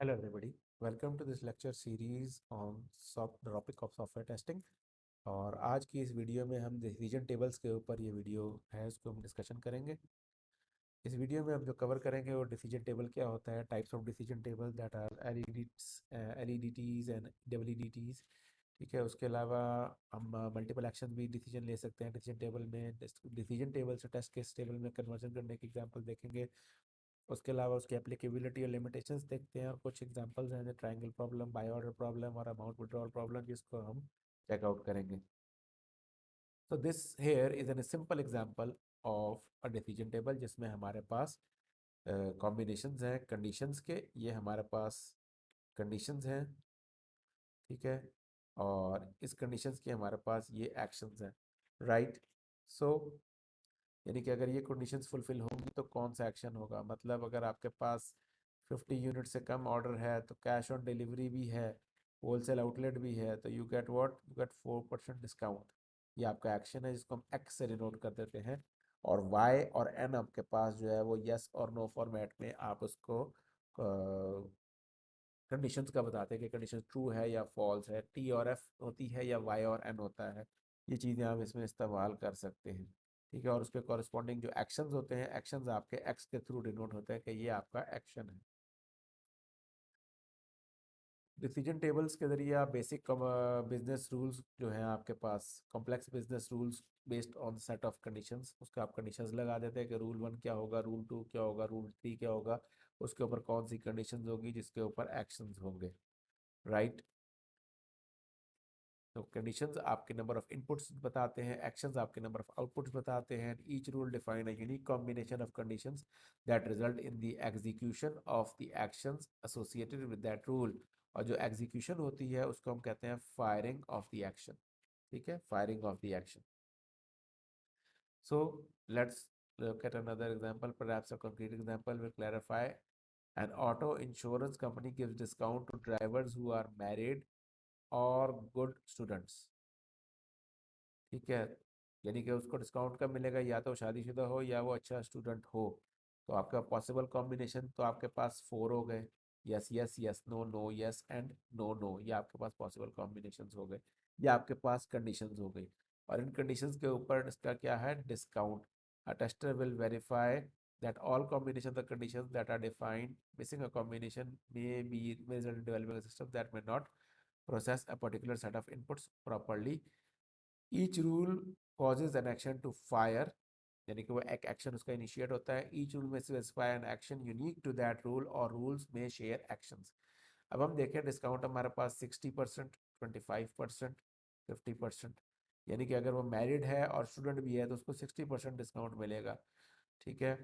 Hello everybody, welcome to this lecture series on the topic of software testing। और आज की इस video में हम डिसीजन टेबल्स के ऊपर ये वीडियो है उसको हम डिस्कशन करेंगे। इस वीडियो में हम जो कवर करेंगे वो डिसीजन टेबल क्या होता है, types of decision table that are LEDTs and डब्ल्यूडीटीज। ठीक है, उसके अलावा हम मल्टीपल एक्शन भी डिसीजन ले सकते हैं डिसीजन टेबल में। डिसीजन टेबल से टेस्ट केस टेबल में कन्वर्जन करने की एग्जांपल देखेंगे। उसके अलावा उसकी एप्लीकेबिलिटी और लिमिटेशंस देखते हैं, और कुछ एग्जांपल्स हैं जैसे triangle problem, buy order problem और अमाउंट विड्रॉल प्रॉब्लम, जिसको हम चेकआउट करेंगे। तो this here is an simple example of a decision table जिसमें हमारे पास कॉम्बिनेशंस हैं कंडीशंस के। ये हमारे पास कंडीशंस हैं, ठीक है, और इस कंडीशंस के हमारे पास ये एक्शंस हैं, राइट। सो यानी कि अगर ये कंडीशंस फुलफिल होंगी तो कौन सा एक्शन होगा, मतलब अगर आपके पास 50 यूनिट से कम ऑर्डर है तो कैश ऑन डिलीवरी भी है, होलसेल आउटलेट भी है, तो यू गेट 4% डिस्काउंट। ये आपका एक्शन है जिसको हम एक्स से डिनोट कर देते हैं। और वाई और एन आपके पास जो है वो यस और नो फॉर्मेट में आप उसको कंडीशंस का बताते हैं कि कंडीशन ट्रू है या फॉल्स है, टी और एफ होती है या वाई और एन होता है। ये चीज़ें आप इसमें इस्तेमाल कर सकते हैं, ठीक है। और उसके कॉरस्पॉन्डिंग जो एक्शंस होते हैं, एक्शंस आपके एक्स के थ्रू डिनोट होते हैं कि ये आपका एक्शन है। डिसीजन टेबल्स के जरिए आप बेसिक बिजनेस रूल्स जो हैं आपके पास, complex business rules based on set of conditions, उसका आप कंडीशंस लगा देते हैं कि रूल 1 क्या होगा, रूल 2 क्या होगा, रूल 3 क्या होगा, उसके ऊपर कौन सी कंडीशंस होगी जिसके ऊपर एक्शंस होंगे, राइट। तो कंडीशंस आपके नंबर ऑफ इनपुट्स बताते हैं, एक्शंस आपके नंबर ऑफ आउटपुट्स बताते हैं। Each rule define a unique combination of conditions that result in the execution of the actions associated with that rule. और जो एग्जीक्यूशन होती है उसको हम कहते हैं फायरिंग ऑफ द एक्शन, ठीक है, firing of the action. So let's look at another example. Perhaps a concrete example will clarify. An auto insurance company gives discount to drivers who are married or good students, ठीक है। यानी कि उसको discount कब मिलेगा, या तो शादीशुदा हो या वो अच्छा स्टूडेंट हो। तो आपका पॉसिबल कॉम्बिनेशन तो आपके पास 4 हो गए, yes yes yes no no yes and no no, ये आपके पास पॉसिबल कॉम्बिनेशंस हो गए, ये आपके पास कंडीशंस हो गई। और इन कंडीशंस के ऊपर इसका क्या है, discount. A tester will verify that all combination of the conditions that are defined, missing a combination may result in developing a system that may not process a particular set of inputs properly. Each rule causes an action to fire, यानी कि वो एक action उसका initiate होता है। Each rule में specify an action unique to that rule और rules में शेयर एक्शंस। अब हम देखें, डिस्काउंट हमारे पास 60%, 25%, 50%। यानी कि अगर वो मैरिड है और स्टूडेंट भी है तो उसको 60% डिस्काउंट मिलेगा, ठीक है।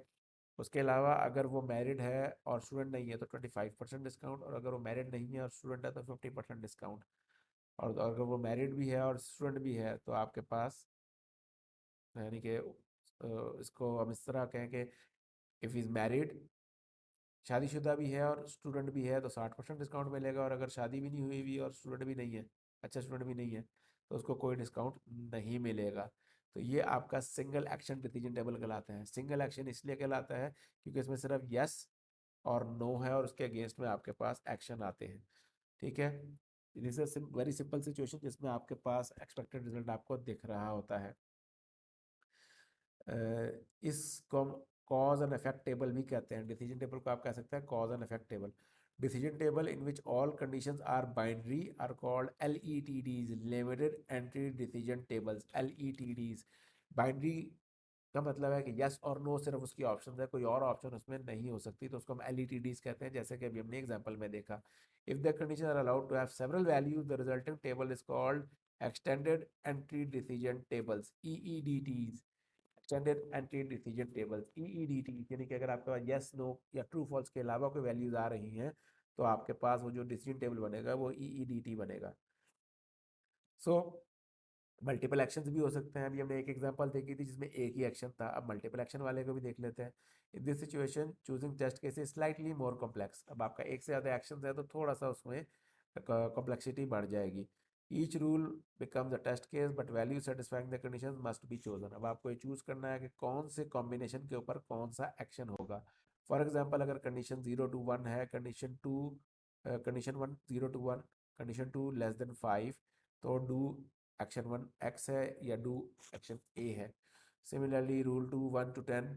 उसके अलावा अगर वो मैरिड है और स्टूडेंट नहीं है तो 25% डिस्काउंट, और अगर वो मैरिड नहीं है और स्टूडेंट है तो 50% डिस्काउंट। और अगर वो मैरिड भी है और स्टूडेंट भी है तो आपके पास, यानी कि इसको हम इस तरह कहें कि इफ़ इज़ मैरिड, शादीशुदा भी है और स्टूडेंट भी है तो 60% डिस्काउंट मिलेगा। और अगर शादी भी नहीं हुई भी और स्टूडेंट भी नहीं है, अच्छा स्टूडेंट भी नहीं है, तो उसको कोई डिस्काउंट नहीं मिलेगा। तो ये आपका सिंगल एक्शन डिसीजन टेबल कहलाता है। सिंगल एक्शन इसलिए कहलाता है क्योंकि इसमें सिर्फ यस और नो है और उसके अगेंस्ट में आपके पास एक्शन आते हैं, ठीक है। This is very simple situation जिसमें आपके पास एक्सपेक्टेड रिजल्ट आपको दिख रहा होता है। इसको कॉज एंड इफेक्ट टेबल भी कहते हैं। डिसीजन टेबल को आप कह सकते हैं cause and effect table. Decision table in which all conditions are binary are called LETDs, limited entry decision tables, LETDs। Binary का मतलब है कि यस और नो सिर्फ उसकी ऑप्शन है, कोई और ऑप्शन उसमें नहीं हो सकती, तो उसको हम LETDs कहते हैं, जैसे कि अभी हमने एग्जांपल में देखा। If the condition are allowed to have several values the resulting table is called extended entry decision tables, EEDTs। Extended entry decision tables, EEDT, यानी कि अगर आपके पास यस नो या ट्रू फॉल्स के अलावा कोई वैल्यूज आ रही हैं तो आपके पास वो जो डिसीजन टेबल बनेगा वो EEDT बनेगा। सो मल्टीपल एक्शंस भी हो सकते हैं। अभी हमने एक एग्जांपल देखी थी जिसमें एक ही एक्शन था, अब मल्टीपल एक्शन वाले को भी देख लेते हैं। In this situation choosing test case is slightly more complex. अब आपका एक से ज़्यादा एक्शन है तो थोड़ा सा उसमें कॉम्प्लेक्सिटी बढ़ जाएगी। Each rule becomes a test case but value satisfying the condition must be chosen. अब आपको ये चूज करना है कि कौन से कॉम्बिनेशन के ऊपर कौन सा एक्शन होगा। फॉर एग्जाम्पल, अगर कंडीशन 0 to 1 है, condition 2 condition 1 0 to 1, condition 2 less than 5, तो डू एक्शन 1 x है या डू एक्शन a है. Similarly, rule 2 1 to 10,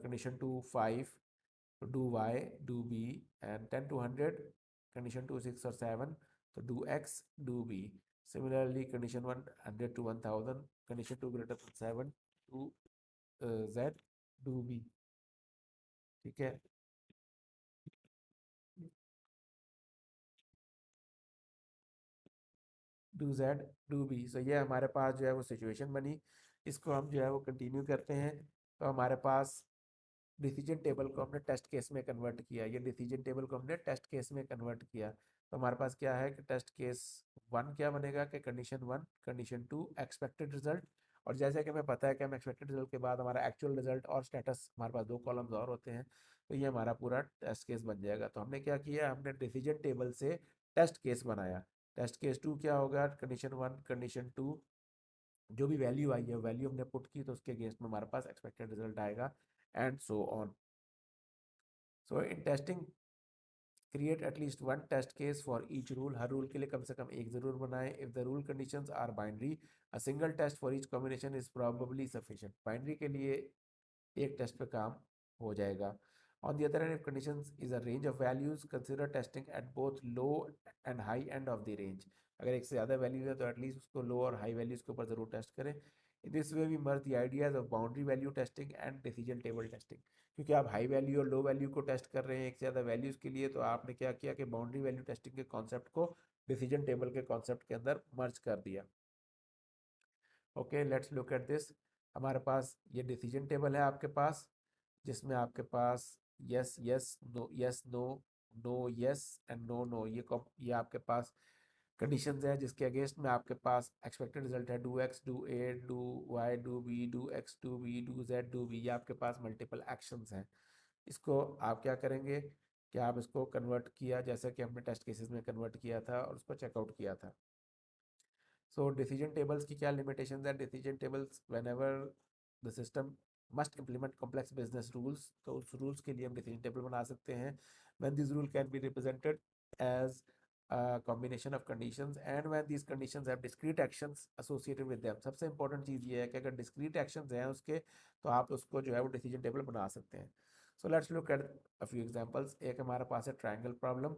condition 2 5, do y, do b, and 10 to 100, condition 2 6 or 7, so do x, do b. Similarly, condition 1 100 to 1000, condition 2 greater than 7, do z, do b. ठीक है. Do Z do B. So ये हमारे पास जो है वो situation बनी. इसको हम जो है वो कंटिन्यू करते हैं. तो हमारे पास डिसीजन टेबल को हमने टेस्ट केस में कन्वर्ट किया. ये डिसीजन टेबल को हमने टेस्ट केस में कन्वर्ट किया. तो हमारे पास क्या है कि टेस्ट केस 1 क्या बनेगा कि कंडीशन 1, कंडीशन 2 एक्सपेक्टेड रिजल्ट. और जैसे कि हमें पता है कि हम एक्सपेक्टेड रिजल्ट के बाद हमारा एक्चुअल रिजल्ट और स्टेटस, हमारे पास 2 कॉलम्स और होते हैं. तो ये हमारा पूरा टेस्ट केस बन जाएगा. तो हमने क्या किया, हमने डिसीजन टेबल से टेस्ट केस बनाया. टेस्ट केस 2 क्या होगा, कंडीशन 1 कंडीशन 2 जो भी वैल्यू आई है वैल्यू हमने पुट की तो उसके अगेंस्ट में हमारे पास एक्सपेक्टेड रिजल्ट आएगा, and so on. So in testing create at least one test case for each rule. हर रूल के लिए कम से कम एक जरूर बनाएं. If the rule conditions are binary, a single test for each combination is probably sufficient. Binary के लिए एक टेस्ट पे काम हो जाएगा. On the other hand, if conditions is a range of values, consider testing at both low and high end of the range. अगर एक से ज़्यादा वैल्यूज है तो एटलीस्ट उसको लो और हाई वैल्यूज के ऊपर ज़रूर टेस्ट करें. In this way we merge the ideas of boundary value testing and decision table testing. क्योंकि आप हाई वैल्यू और लो वैल्यू को टेस्ट कर रहे हैं एक से ज़्यादा वैल्यूज़ के लिए, तो आपने क्या किया कि बाउंड्री वैल्यू टेस्टिंग के कॉन्सेप्ट को डिसीजन टेबल के कॉन्सेप्ट के अंदर मर्ज कर दिया. Okay, let's look at this. हमारे पास ये डिसीजन टेबल है आपके पास, जिसमें आपके पास yes yes no yes no, no yes and no no, ये आपके पास कंडीशंस है जिसके अगेंस्ट में आपके पास एक्सपेक्टेड रिजल्ट है do X, do A, do Y, do B, do X, do B, do Z, do B. ये आपके पास मल्टीपल एक्शंस हैं. इसको आप क्या करेंगे कि आप इसको कन्वर्ट किया जैसा कि हमने टेस्ट केसेस में कन्वर्ट किया था और उसको चेकआउट किया था. सो डिसीजन टेबल्स की क्या लिमिटेशंस है. Decision tables when ever the system must implement complex business rules, तो उस रूल्स के लिए हम डिसीजन टेबल बना सकते हैं. When this rule can be represented as combination of conditions and when these conditions have discrete actions associated with them. सबसे important चीज़ ये है कि अगर डिस्क्रीट एक्शंस हैं उसके, तो आप उसको जो है वो डिसीजन टेबल बना सकते हैं. So let's look at a few examples. एक हमारे पास है triangle problem.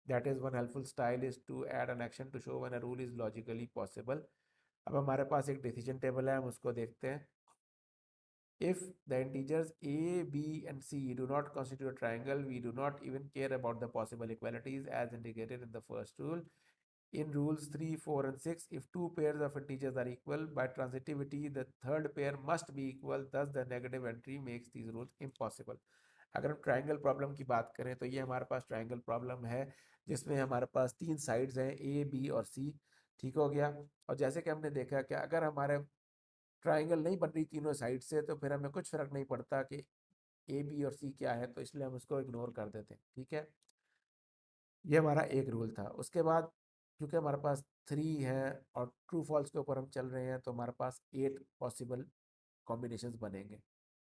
That is, one helpful style is to add an action to show when a rule is logically possible. अब हमारे पास एक डिसीजन टेबल है, हम उसको देखते हैं. If the integers a, b, and c do not constitute a triangle, we do not even care about the possible equalities as indicated in the first rule. In rules 3, 4, and 6, if two pairs of integers are equal, by transitivity, the third pair must be equal. Thus, the negative entry makes these rules impossible. अगर हम triangle problem की बात करें तो ये हमारे पास triangle problem है जिसमें हमारे पास 3 साइड्स हैं, ए, बी और सी. ठीक हो गया. और जैसे कि हमने देखा कि अगर हमारे ट्रायंगल नहीं बन रही तीनों साइड से, तो फिर हमें कुछ फर्क नहीं पड़ता कि ए, बी और सी क्या है, तो इसलिए हम उसको इग्नोर कर देते हैं. ठीक है, ये हमारा एक रूल था. उसके बाद क्योंकि हमारे पास 3 है और ट्रू फॉल्स के ऊपर हम चल रहे हैं, तो हमारे पास 8 पॉसिबल कॉम्बिनेशंस बनेंगे.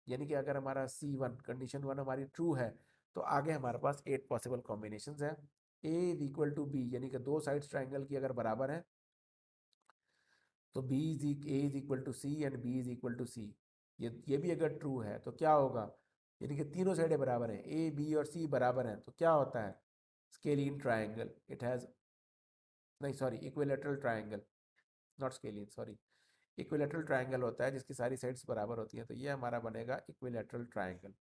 यानी कि अगर हमारा C1 कंडीशन 1 हमारी ट्रू है, तो आगे हमारे पास 8 पॉसिबल कॉम्बिनेशंस हैं. A is equal to B, यानी कि दो साइड्स ट्राइंगल की अगर बराबर है तो A is equal to C and B is equal to C. ये भी अगर ट्रू है तो क्या होगा, यानी कि तीनों साइडें बराबर हैं, A, B और C बराबर हैं, तो क्या होता है, स्केलिन ट्राइंगल. इट हैज़, नहीं sorry, equilateral triangle, not scalene, sorry, equilateral triangle होता है जिसकी सारी साइड्स बराबर होती हैं. तो ये हमारा बनेगा equilateral triangle.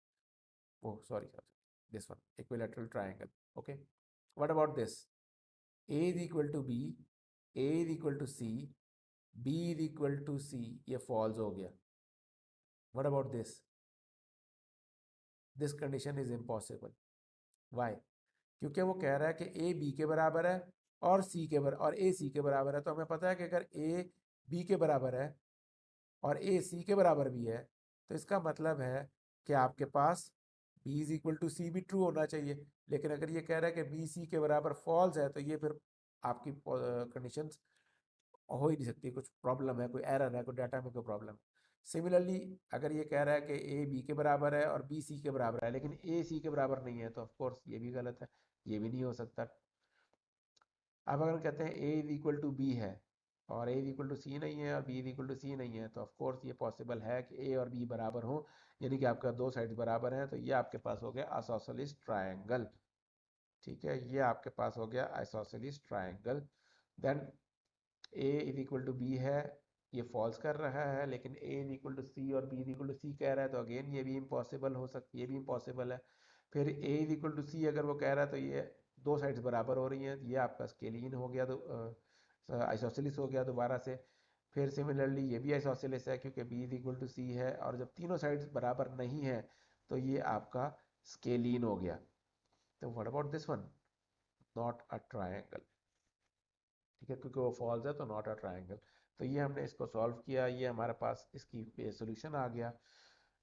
Oh, sorry, this one, equilateral triangle. Okay, what about this? A is equal to B, A is equal to C, B is equal to C. ये false हो गया. What about this? This condition is impossible. Why? क्योंकि वो कह रहा है कि A B के बराबर है और A C के बराबर है. तो हमें पता है कि अगर A B के बराबर है और A C के बराबर भी है, तो इसका मतलब है कि आपके पास B इज इक्वल टू सी भी ट्रू होना चाहिए. लेकिन अगर ये कह रहा है कि बी सी के बराबर फॉल्स है, तो ये फिर आपकी कंडीशंस हो ही नहीं सकती. कुछ प्रॉब्लम है, कोई एरर है, कोई डाटा में कोई प्रॉब्लम है. सिमिलरली अगर ये कह रहा है कि ए बी के बराबर है और बी सी के बराबर है, लेकिन ए सी के बराबर नहीं है, तो ऑफ कोर्स ये भी गलत है, ये भी नहीं हो सकता। अब अगर कहते हैं ए इज इक्वल टू बी है और ए इज इक्वल टू सी नहीं है और बी इज इक्वल टू सी नहीं है, तो ऑफ कोर्स ये पॉसिबल है कि ए और बी बराबर हो, यानी कि आपका दो साइड्स बराबर हैं, तो ये आपके पास हो गया आइसोसेलेस ट्रायंगल। ठीक है, ये आपके पास हो गया isosceles triangle. Then A is equal to B है, ये फॉल्स कर रहा है, लेकिन A is equal to C और B is equal to C कह रहा है, तो अगेन ये भी इम्पॉसिबल हो सकती, ये भी इम्पॉसिबल है। फिर ए इज इक्वल टू सी अगर वो कह रहा है, तो ये दो साइड्स बराबर हो रही हैं, ये आपका स्केलिन हो गया, तो आइसोसेलेस हो गया दोबारा से। फिर सिमिलरली ये भी आइसोसेलेस है क्योंकि बी इज इक्वल टू सी है, और जब तीनों साइड्स बराबर नहीं है तो ये आपका स्केलिन हो गया। तो what about this one? Not a triangle. ठीक है, क्योंकि वो फॉल्स है तो नॉट अ ट्रायंगल। तो ये हमने इसको सॉल्व किया, ये हमारे पास इसकी सोल्यूशन आ गया,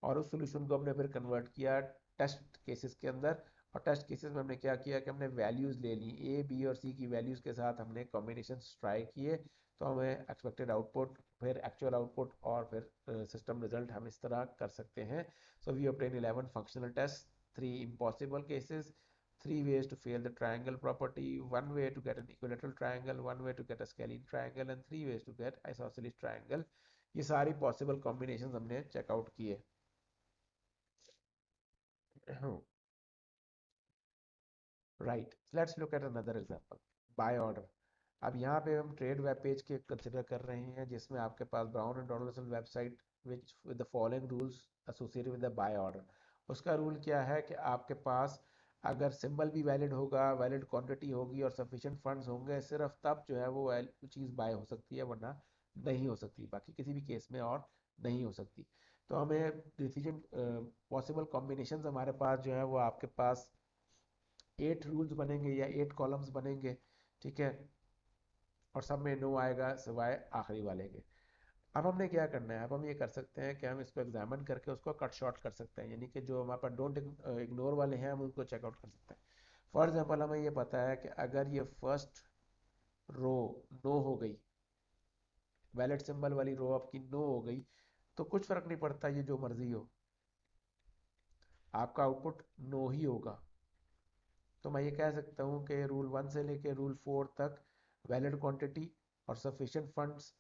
और उस सोल्यूशन को हमने फिर कन्वर्ट किया टेस्ट केसेस के अंदर। और टेस्ट केसेस में हमने क्या किया कि हमने वैल्यूज़ ले ली, ए बी और सी की वैल्यूज़ के साथ हमने कॉम्बिनेशन ट्राई किए, तो हमें एक्सपेक्टेड आउटपुट, फिर एक्चुअल आउटपुट, और फिर सिस्टम रिजल्ट हम इस तरह कर सकते हैं। So we obtain 11 functional test, 3 impossible cases, 3 ways to fail the triangle property, 1 way to get an equilateral triangle, 1 way to get a scalene triangle, and 3 ways to get isosceles triangle। ये सारी possible combination हमने check out किए। Right, let's look at another example, by order. अब यहाँ पे हम trade web page के consider कर रहे हैं, जिसमें आपके पास brown and Donaldson website which with the following rules associated with the by order. उसका रूल क्या है कि आपके पास अगर सिंबल भी वैलिड होगा, वैलिड क्वांटिटी होगी और सफिशिएंट फंड्स होंगे, सिर्फ तब जो है वो चीज़ बाय हो सकती है, वरना नहीं हो सकती, बाकी किसी भी केस में और नहीं हो सकती। तो हमें डिसीजन पॉसिबल कॉम्बिनेशन हमारे पास जो है वो आपके पास 8 रूल्स बनेंगे या 8 कॉलम्स बनेंगे। ठीक है, और सब में नो आएगा सिवाय आखिरी वाले के। अब हमने क्या करना है, अब हम ये कर सकते हैं कि हम इसको एग्जामिन करके उसको कट शॉर्ट कर सकते हैं, यानी कि जो हमारे पास डोंट इग्नोर वाले हैं हम उनको चेकआउट कर सकते हैं। फॉर एग्जाम्पल हमें ये पता है कि अगर ये फर्स्ट रो नो हो गई, वैलिड सिंबल वाली रो आपकी नो हो गई, तो कुछ फर्क नहीं पड़ता, ये जो मर्जी हो, आपका आउटपुट नो ही होगा। तो मैं ये कह सकता हूँ कि रूल 1 से लेके रूल 4 तक वैलिड क्वांटिटी और sufficient funds,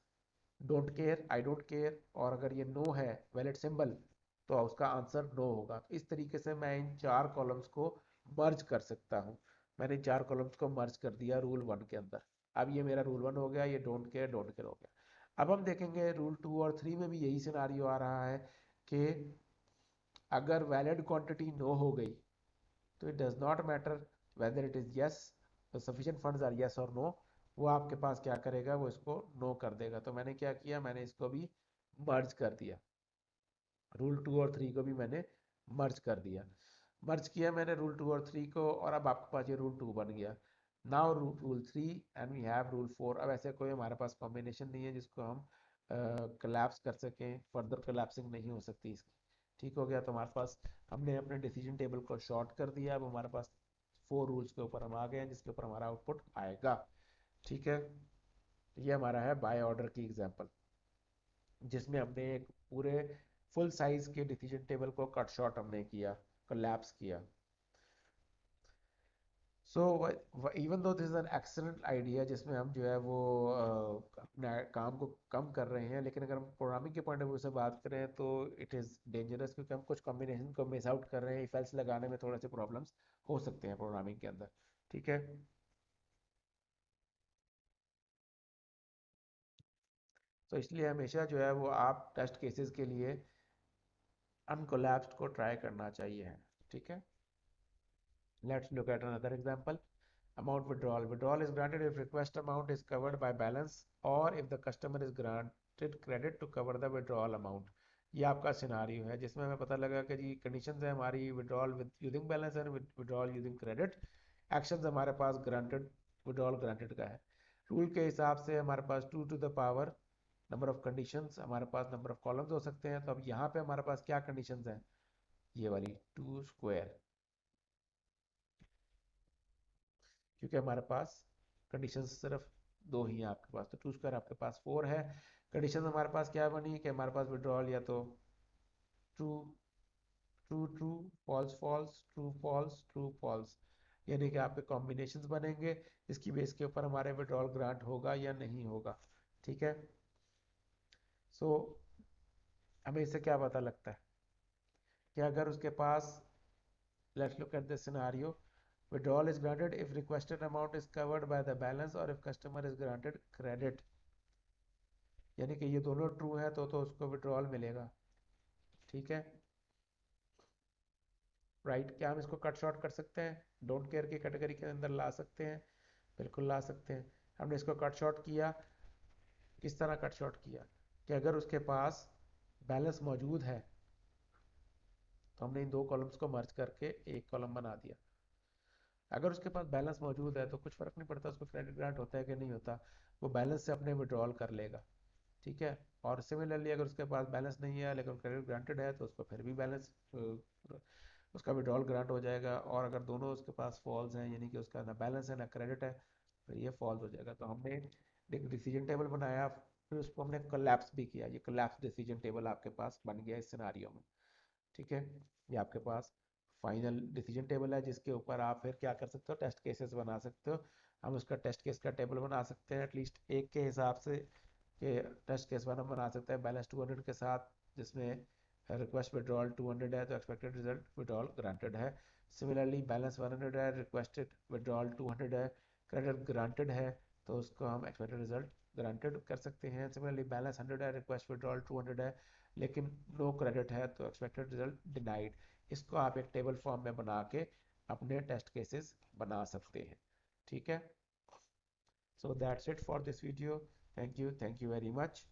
don't care, I don't care, और अगर ये नो है वैलिड सिंबल, तो उसका आंसर नो होगा। इस तरीके से मैं इन चार कॉलम्स को मर्ज कर सकता हूँ। मैंने चार कॉलम्स को मर्ज कर दिया रूल 1 के अंदर। अब ये मेरा रूल 1 हो गया, ये डोंट केयर हो गया। अब हम देखेंगे रूल 2 और 3 में भी यही सिनारियो आ रहा है कि अगर वैलिड क्वांटिटी नो हो गई, तो it does not matter whether it is yes, sufficient funds are yes और नो, वो आपके पास क्या करेगा, वो इसको नो कर देगा। तो मैंने क्या किया, मैंने इसको भी मर्ज कर दिया, रूल 2 और 3 को भी मैंने मर्ज कर दिया। मर्ज किया मैंने रूल 2 और 3 को, और अब आपके पास ये रूल 2 बन गया। Now rule 3 and we have rule 4। अब ऐसे कोई हमारे पास कॉम्बिनेशन नहीं है जिसको हम कोलैप्स कर सकें, फर्दर कोलैप्सिंग नहीं हो सकती इसकी। ठीक हो गया, तो हमारे पास हमने अपने डिसीजन टेबल को शॉर्ट कर दिया। अब हमारे पास 4 रूल्स के ऊपर हम आ गए हैं जिसके ऊपर हमारा आउटपुट आएगा। ठीक है, ये हमारा है बाय ऑर्डर की एग्जांपल, जिसमें हमने एक पूरे फुल साइज के डिसीजन टेबल को कट शॉर्ट हमने किया, कोलैप्स किया। So even though this is an excellent idea, जिसमें हम जो है वो अपने काम को कम कर रहे हैं, लेकिन अगर हम प्रोग्रामिंग के पॉइंट ऑफ व्यू से बात करें तो इट इज़ डेंजरस, क्योंकि हम कुछ कॉम्बिनेशन को मिस आउट कर रहे हैं, इफ एल्स लगाने में थोड़े से प्रॉब्लम्स हो सकते हैं प्रोग्रामिंग के अंदर। ठीक है, तो इसलिए हमेशा जो है वो आप टेस्ट केसेस के लिए अनकोलैप्स्ड को ट्राई करना चाहिए। ठीक है, let's look at another example. Amount withdrawal. Withdrawal is granted if request amount is covered by balance or if the customer is granted credit to cover the withdrawal amount। ये आपका scenario है जिसमें हमें पता लगा कि जी कंडीशंस है हमारी, withdrawal with using balance and withdrawal using credit. Actions हमारे पास ग्रांटेड, विड्रॉल ग्रांटेड का है। रूल के हिसाब से हमारे पास 2 to the power number of conditions, हमारे पास नंबर ऑफ कॉलम्स हो सकते हैं। तो अब यहाँ पे हमारे पास क्या कंडीशंस हैं, ये वाली 2 स्क्वायर, क्योंकि हमारे पास कंडीशंस सिर्फ दो ही हैं आपके पास, तो 2 स्क्वायर आपके पास 4 है। कंडीशन हमारे पास क्या बनी कि हमारे पास विड्रॉल या तो true true true, false false, true false, true false, यानी कि आपके कॉम्बिनेशंस बनेंगे, इसकी बेस के ऊपर हमारे विड्रॉल ग्रांट होगा या नहीं होगा। ठीक है, सो हमें इससे क्या पता लगता है कि अगर उसके पास, let's look at the scenario, withdrawal is granted if requested amount is covered by the balance or if customer is granted credit, यानी कि ये दोनों ट्रू है तो उसको विड्रॉल मिलेगा। ठीक है, राइट क्या हम इसको कट शॉर्ट कर सकते हैं, डोंट केयर की कैटेगरी के अंदर ला सकते हैं? बिल्कुल ला सकते हैं। हमने इसको कट शॉर्ट किया, किस तरह कट शॉर्ट किया कि अगर उसके पास बैलेंस मौजूद है तो हमने इन दो कॉलम्स को मर्ज करके एक कॉलम बना दिया। अगर उसके पास बैलेंस मौजूद है तो कुछ फर्क नहीं पड़ता उसको क्रेडिट ग्रांट होता है कि नहीं होता, वो बैलेंस से अपने विड्रॉल कर लेगा। ठीक है, और सिमिलरली अगर उसके पास बैलेंस नहीं है लेकिन क्रेडिट ग्रांटेड है तो उसको फिर भी बैलेंस, उसका विड्रॉल ग्रांट हो जाएगा। और अगर दोनों उसके पास फॉल्स हैं, यानी कि उसका ना बैलेंस है ना क्रेडिट है, तो ये फॉल्स हो जाएगा। तो हमने एक डिसीजन टेबल बनाया, फिर उसको हमने कोलैप्स भी किया। ये कोलैप्स डिसीजन टेबल आपके पास बन गया इस सिनारियो में। ठीक है, ये आपके पास फाइनल डिसीजन टेबल है जिसके ऊपर आप फिर क्या कर सकते हो, टेस्ट केसेस बना सकते हो। हम उसका टेस्ट केस का टेबल बना सकते हैं एटलीस्ट एक के हिसाब से, कि टेस्ट केस वन हम बना सकते हैं बैलेंस 200 के साथ, जिसमें रिक्वेस्ट विड्रॉल 200 है तो एक्सपेक्टेड रिजल्ट विड्रॉल ग्रांटेड है। सिमिलरली बैलेंस 100 है, रिक्वेस्टेड विड्रॉल 200 है, क्रेडिट ग्रांटेड है, तो उसको हम एक्सपेक्टेड रिजल्ट ग्रांटेड कर सकते हैं। सिमिलरली बैलेंस 100 है, रिक्वेस्ट विड्रॉल 200 है, लेकिन नो क्रेडिट है तो एक्सपेक्टेड रिजल्ट डिनाइड। इसको आप एक टेबल फॉर्म में बना के अपने टेस्ट केसेस बना सकते हैं। ठीक है, so that's it for this video. Thank you very much.